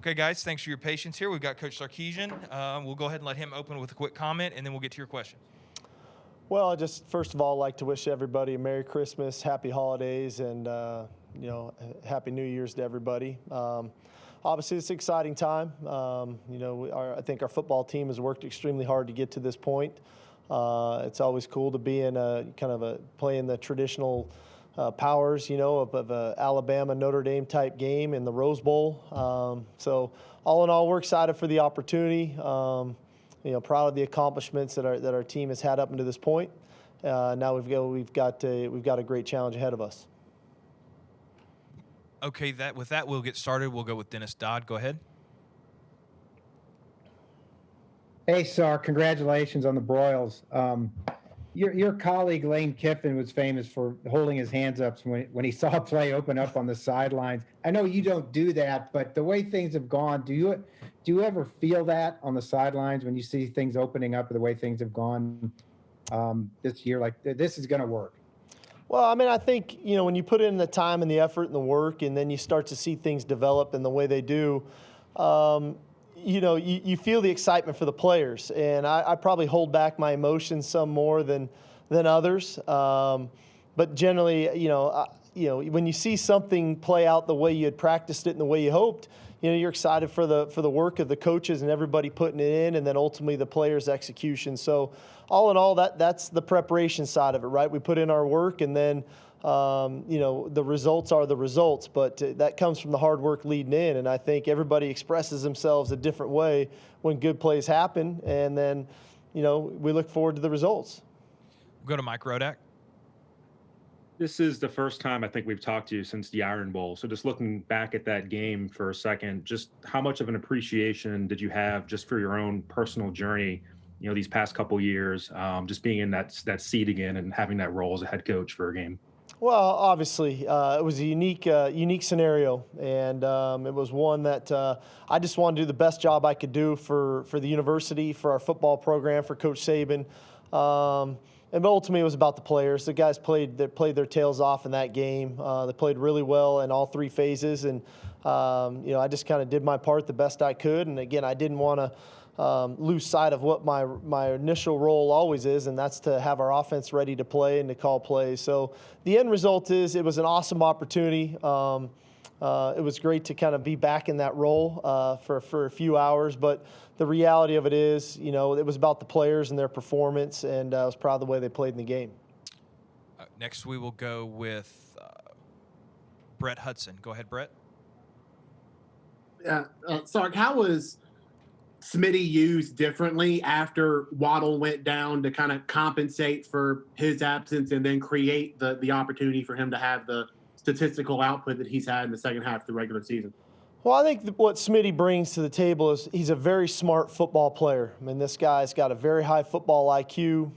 Okay, guys, thanks for your patience here. We've got Coach Sarkisian. We'll go ahead and let him open with a quick comment, and then we'll get to your question. Well, I just first of all like to wish everybody a Merry Christmas, Happy Holidays, and Happy New Year's to everybody. Obviously, it's an exciting time. I think our football team has worked extremely hard to get to this point. It's always cool to be in a kind of a playing the traditional powers, of a Alabama Notre Dame type game in the Rose Bowl. So all in all, we're excited for the opportunity. Proud of the accomplishments that our team has had up until this point. Now we've got a great challenge ahead of us. Okay, with that, we'll get started. We'll go with Dennis Dodd. Go ahead. Hey, Sar, congratulations on the Broyles. Your colleague Lane Kiffin was famous for holding his hands up when he saw a play open up on the sidelines. I know you don't do that, but the way things have gone, do you ever feel that on the sidelines when you see things opening up the way things have gone this year? Like, this is going to work. Well, I mean, I think, when you put in the time and the effort and the work, and then you start to see things develop in the way they do, you feel the excitement for the players. And I probably hold back my emotions some more than others. But generally, when you see something play out the way you had practiced it and the way you hoped, you're excited for the work of the coaches and everybody putting it in, and then ultimately the players' execution. So all in all, that's the preparation side of it, right? We put in our work, and then the results are the results, but that comes from the hard work leading in. And I think everybody expresses themselves a different way when good plays happen, and then we look forward to the results. We'll go to Mike Rodak. This is the first time I think we've talked to you since the Iron Bowl. So just looking back at that game for a second, just how much of an appreciation did you have just for your own personal journey, these past couple years, just being in that seat again and having that role as a head coach for a game? Well, obviously, it was a unique scenario, and it was one that I just wanted to do the best job I could do for the university, for our football program, for Coach Saban. And ultimately, it was about the players. The guys played their tails off in that game. They played really well in all three phases, and I just kind of did my part the best I could. And again, I didn't want to lose sight of what my initial role always is, and that's to have our offense ready to play and to call plays. So the end result is it was an awesome opportunity. It was great to kind of be back in that role for a few hours, but the reality of it is, it was about the players and their performance, and I was proud of the way they played in the game. Next, we will go with Brett Hudson. Go ahead, Brett. Yeah, Sark, how was Smitty used differently after Waddle went down to kind of compensate for his absence and then create the opportunity for him to have the statistical output that he's had in the second half of the regular season? Well, I think what Smitty brings to the table is he's a very smart football player. I mean, this guy's got a very high football IQ.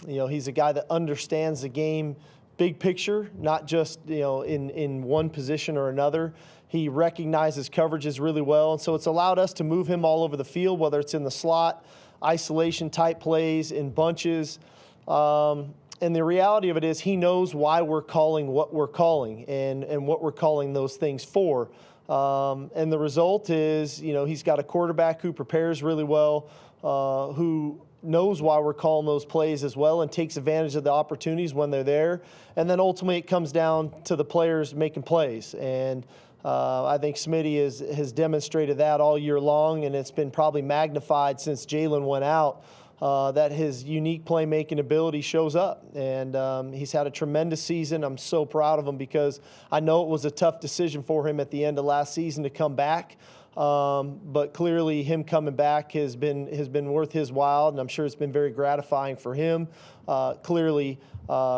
He's a guy that understands the game big picture, not just, in one position or another. He recognizes coverages really well, and so it's allowed us to move him all over the field, whether it's in the slot, isolation-type plays, in bunches. And the reality of it is he knows why we're calling what we're calling and what we're calling those things for. And the result is, he's got a quarterback who prepares really well, who knows why we're calling those plays as well and takes advantage of the opportunities when they're there. And then ultimately it comes down to the players making plays. And I think Smitty has demonstrated that all year long, and it's been probably magnified since Jalen went out. That his unique playmaking ability shows up. And he's had a tremendous season. I'm so proud of him because I know it was a tough decision for him at the end of last season to come back. But clearly him coming back has been worth his while, and I'm sure it's been very gratifying for him. Clearly,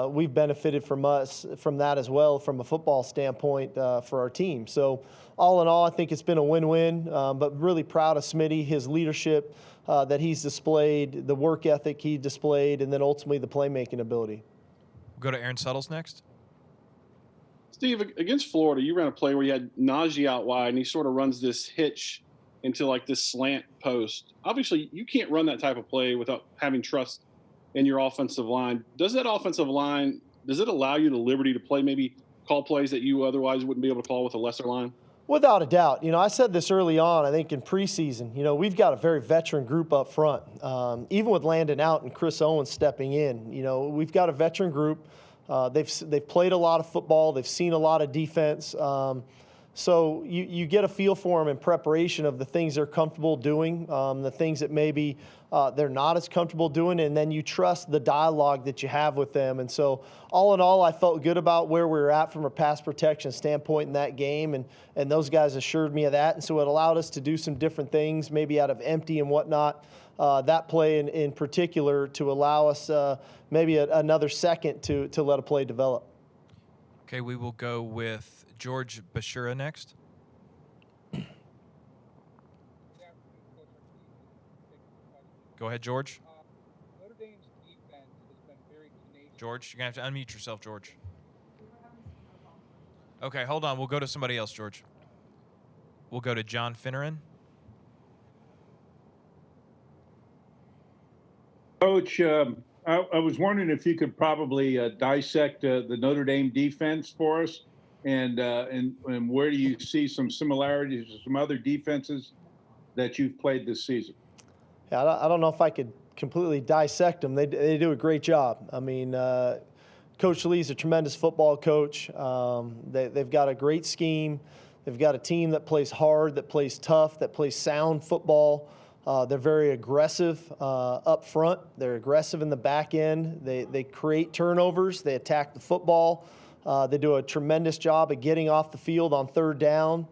we've benefited from that as well from a football standpoint for our team. So all in all, I think it's been a win-win, but really proud of Smitty, his leadership that he's displayed, the work ethic he displayed, and then ultimately the playmaking ability. We'll go to Aaron Suttles next. Steve, against Florida, you ran a play where you had Najee out wide, and he sort of runs this hitch into like this slant post. Obviously, you can't run that type of play without having trust in your offensive line. Does that offensive line, does it allow you the liberty to maybe call plays that you otherwise wouldn't be able to call with a lesser line? Without a doubt. I said this early on, I think in preseason, we've got a very veteran group up front. Even with Landon out and Chris Owens stepping in, we've got a veteran group. They've played a lot of football. They've seen a lot of defense. So you get a feel for them in preparation of the things they're comfortable doing, the things that maybe they're not as comfortable doing, and then you trust the dialogue that you have with them. And so all in all, I felt good about where we were at from a pass protection standpoint in that game, and those guys assured me of that. And so it allowed us to do some different things, maybe out of empty and whatnot. That play in particular to allow us maybe another second to let a play develop. Okay, we will go with George Bashura next. Go ahead, George. Notre Dame's defense has been very tenacious. George, you're going to have to unmute yourself, George. Okay, hold on. We'll go to somebody else, George. We'll go to John Finneran. Coach, I was wondering if you could probably dissect the Notre Dame defense for us, and where do you see some similarities to some other defenses that you've played this season? Yeah, I don't know if I could completely dissect them. They do a great job. I mean, Coach Lee's a tremendous football coach. They've got a great scheme. They've got a team that plays hard, that plays tough, that plays sound football. They're very aggressive up front. They're aggressive in the back end. They create turnovers. They attack the football. They do a tremendous job of getting off the field on third down.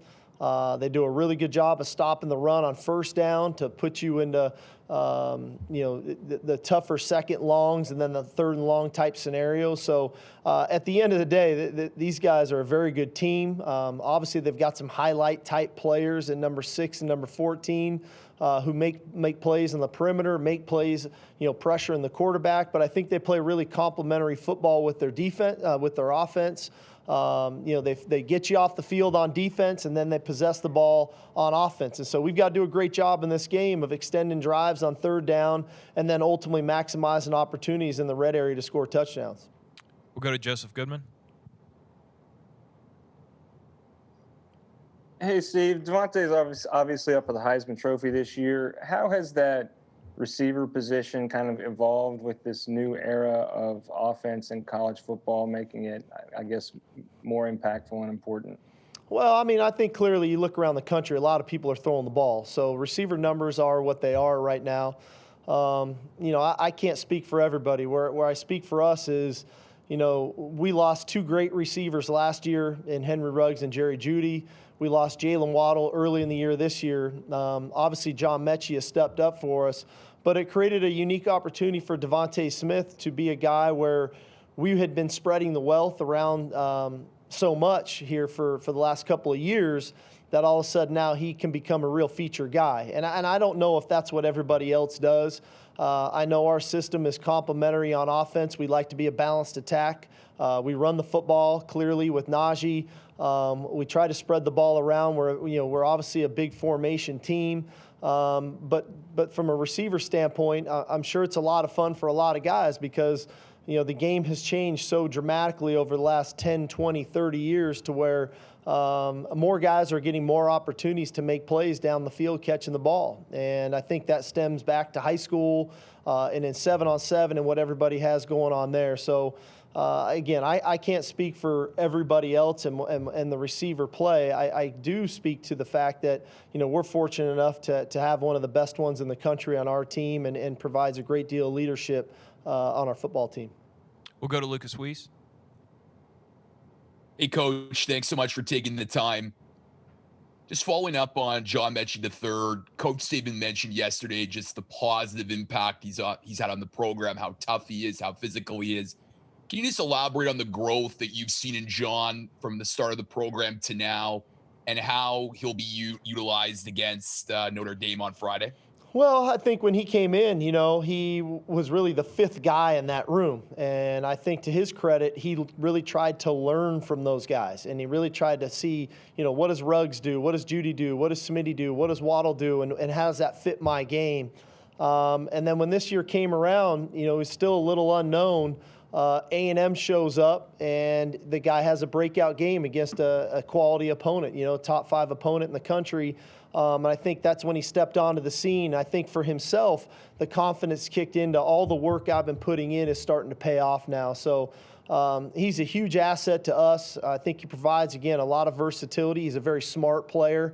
They do a really good job of stopping the run on first down to put you into the tougher second longs and then the third and long type scenarios. So at the end of the day, these guys are a very good team. Obviously, they've got some highlight type players in number 6 and number 14 who make plays on the perimeter, make plays, pressuring the quarterback. But I think they play really complementary football with their defense, with their offense. They get you off the field on defense, and then they possess the ball on offense. And so we've got to do a great job in this game of extending drives on third down and then ultimately maximizing opportunities in the red area to score touchdowns. We'll go to Joseph Goodman. Hey, Steve. Devontae's obviously up for the Heisman Trophy this year. How has that receiver position kind of evolved with this new era of offense in college football, making it, I guess, more impactful and important? Well, I mean, I think clearly you look around the country, a lot of people are throwing the ball. So receiver numbers are what they are right now. I can't speak for everybody. Where I speak for us is, we lost 2 great receivers last year in Henry Ruggs and Jerry Jeudy. We lost Jalen Waddle early in the year this year. Obviously, John Mechie has stepped up for us, but it created a unique opportunity for Devontae Smith to be a guy where we had been spreading the wealth around so much here for the last couple of years that all of a sudden now he can become a real feature guy. And I don't know if that's what everybody else does. I know our system is complementary on offense. We like to be a balanced attack. We run the football clearly with Najee. We try to spread the ball around. We're obviously a big formation team. But from a receiver standpoint, I'm sure it's a lot of fun for a lot of guys because, the game has changed so dramatically over the last 10, 20, 30 years to where more guys are getting more opportunities to make plays down the field catching the ball. And I think that stems back to high school and in 7-on-7 and what everybody has going on there. So, again, I can't speak for everybody else and the receiver play. I do speak to the fact that, we're fortunate enough to have one of the best ones in the country on our team and provides a great deal of leadership on our football team. We'll go to Lucas Weiss. Hey, Coach, thanks so much for taking the time. Just following up on John Mechie III, Coach Saban mentioned yesterday just the positive impact he's had on the program, how tough he is, how physical he is. Can you just elaborate on the growth that you've seen in John from the start of the program to now and how he'll be utilized against Notre Dame on Friday? Well, I think when he came in, he was really the 5th guy in that room. And I think to his credit, he really tried to learn from those guys. And he really tried to see, what does Ruggs do? What does Jeudy do? What does Smitty do? What does Waddle do? And how does that fit my game? And then when this year came around, it was still a little unknown A&M shows up and the guy has a breakout game against a quality opponent, top 5 opponent in the country. And I think that's when he stepped onto the scene. I think for himself, the confidence kicked into all the work I've been putting in is starting to pay off now. So he's a huge asset to us. I think he provides, again, a lot of versatility. He's a very smart player,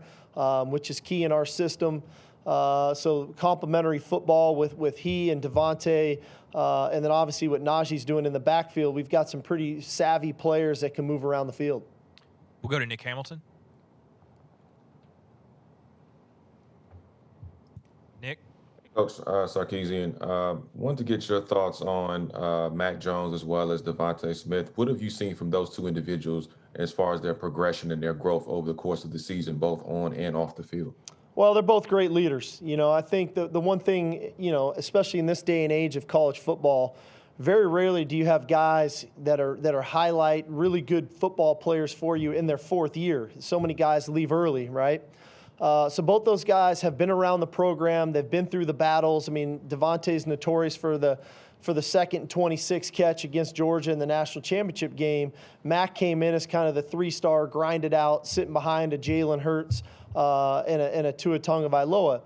which is key in our system. So complementary football with he and Devontae, and then obviously what Najee's doing in the backfield. We've got some pretty savvy players that can move around the field. We'll go to Nick Hamilton. Nick? Coach Sarkisian, wanted to get your thoughts on Mac Jones as well as Devontae Smith. What have you seen from those two individuals as far as their progression and their growth over the course of the season, both on and off the field? Well, they're both great leaders. I think the one thing, especially in this day and age of college football, very rarely do you have guys that are highlight really good football players for you in their 4th year. So many guys leave early, right? So both those guys have been around the program. They've been through the battles. I mean, Devontae's notorious for the 2nd and 26 catch against Georgia in the national championship game. Mac came in as kind of the 3-star, grinded out, sitting behind a Jalen Hurts and a Tua Tagovailoa.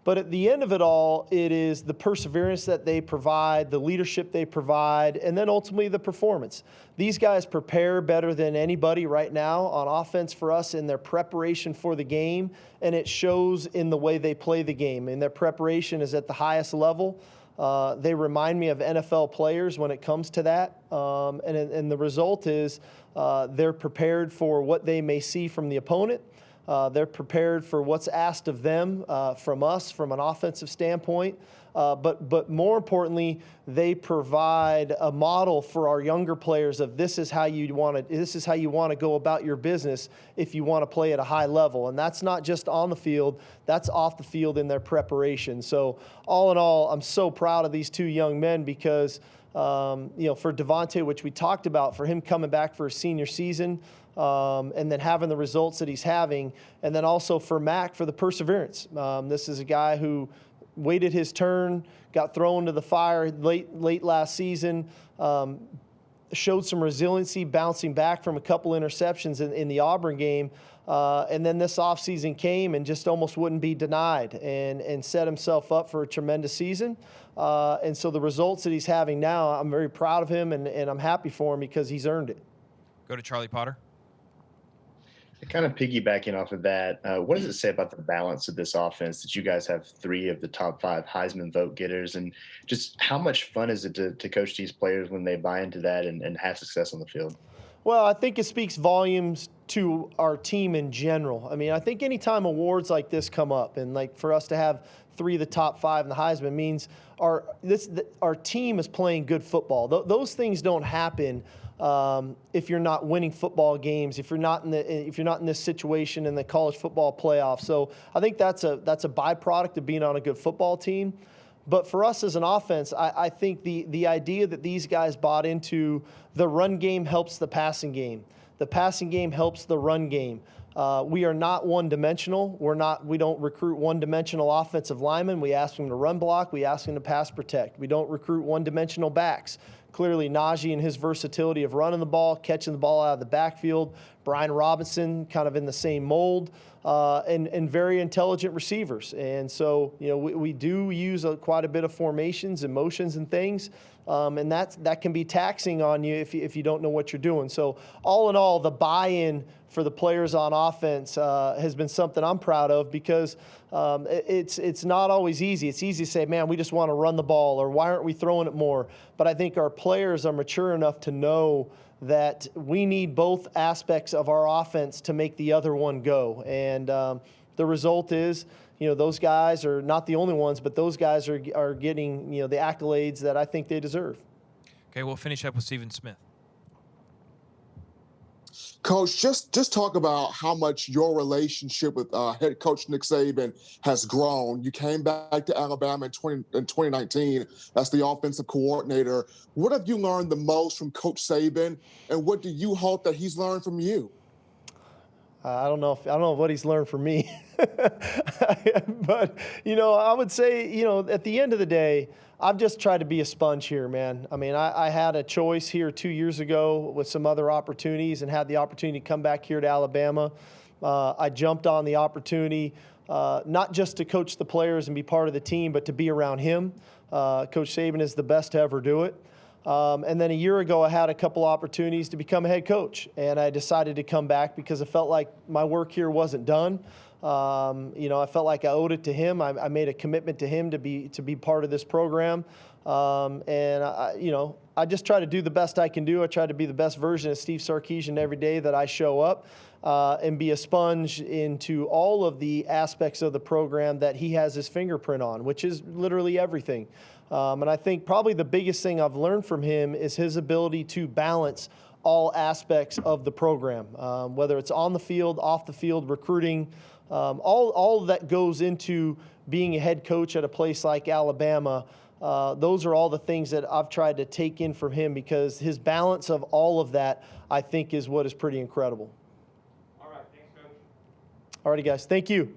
But at the end of it all, it is the perseverance that they provide, the leadership they provide, and then ultimately the performance. These guys prepare better than anybody right now on offense for us in their preparation for the game, and it shows in the way they play the game. And their preparation is at the highest level. They remind me of NFL players when it comes to that. And the result is they're prepared for what they may see from the opponent. They're prepared for what's asked of them from us from an offensive standpoint. But more importantly, they provide a model for our younger players of this is how you want to go about your business if you want to play at a high level. And that's not just on the field, that's off the field in their preparation. So all in all, I'm so proud of these two young men because for Devontae, which we talked about, for him coming back for his senior season, and then having the results that he's having, and then also for Mac for the perseverance. This is a guy who waited his turn, got thrown to the fire late last season, showed some resiliency, bouncing back from a couple interceptions in the Auburn game, and then this offseason came and just almost wouldn't be denied and set himself up for a tremendous season. And so the results that he's having now, I'm very proud of him, and I'm happy for him because he's earned it. Go to Charlie Potter. Kind of piggybacking off of that, what does it say about the balance of this offense that you guys have 3 of the top 5 Heisman vote getters, and just how much fun is it to coach these players when they buy into that and have success on the field? Well, I think it speaks volumes to our team in general. I mean, I think anytime awards like this come up, and like for us to have 3 of the top 5 in the Heisman means our team is playing good football. Those things don't happen if you're not winning football games, if you're not in this situation in the college football playoff. So I think that's a byproduct of being on a good football team. But for us as an offense, I think the idea that these guys bought into the run game helps the passing game. The passing game helps the run game. We are not one-dimensional. We don't recruit one-dimensional offensive linemen. We ask them to run block. We ask them to pass protect. We don't recruit one-dimensional backs. Clearly, Najee and his versatility of running the ball, catching the ball out of the backfield. Brian Robinson kind of in the same mold, and very intelligent receivers. And so, we do use quite a bit of formations and motions and things, and that can be taxing on you if you don't know what you're doing. So all in all, the buy-in for the players on offense has been something I'm proud of because it's not always easy. It's easy to say, man, we just want to run the ball, or why aren't we throwing it more? But I think our players are mature enough to know that we need both aspects of our offense to make the other one go. And the result is, those guys are not the only ones, but those guys are getting, the accolades that I think they deserve. Okay, we'll finish up with Stephen Smith. Coach, just talk about how much your relationship with head coach Nick Saban has grown. You came back to Alabama in 2019 as the offensive coordinator. What have you learned the most from Coach Saban, and what do you hope that he's learned from you? I don't know what he's learned from me, but I would say at the end of the day, I've just tried to be a sponge here, man. I mean, I had a choice here 2 years ago with some other opportunities and had the opportunity to come back here to Alabama. I jumped on the opportunity, not just to coach the players and be part of the team, but to be around him. Coach Saban is the best to ever do it. And then a year ago, I had a couple opportunities to become a head coach, and I decided to come back because I felt like my work here wasn't done. I felt like I owed it to him. I made a commitment to him to be part of this program, and I just try to do the best I can do. I try to be the best version of Steve Sarkisian every day that I show up, and be a sponge into all of the aspects of the program that he has his fingerprint on, which is literally everything. And I think probably the biggest thing I've learned from him is his ability to balance all aspects of the program, whether it's on the field, off the field, recruiting, all of that goes into being a head coach at a place like Alabama. Those are all the things that I've tried to take in from him, because his balance of all of that, I think, is what is pretty incredible. All right, thanks, Coach. All righty, guys. Thank you.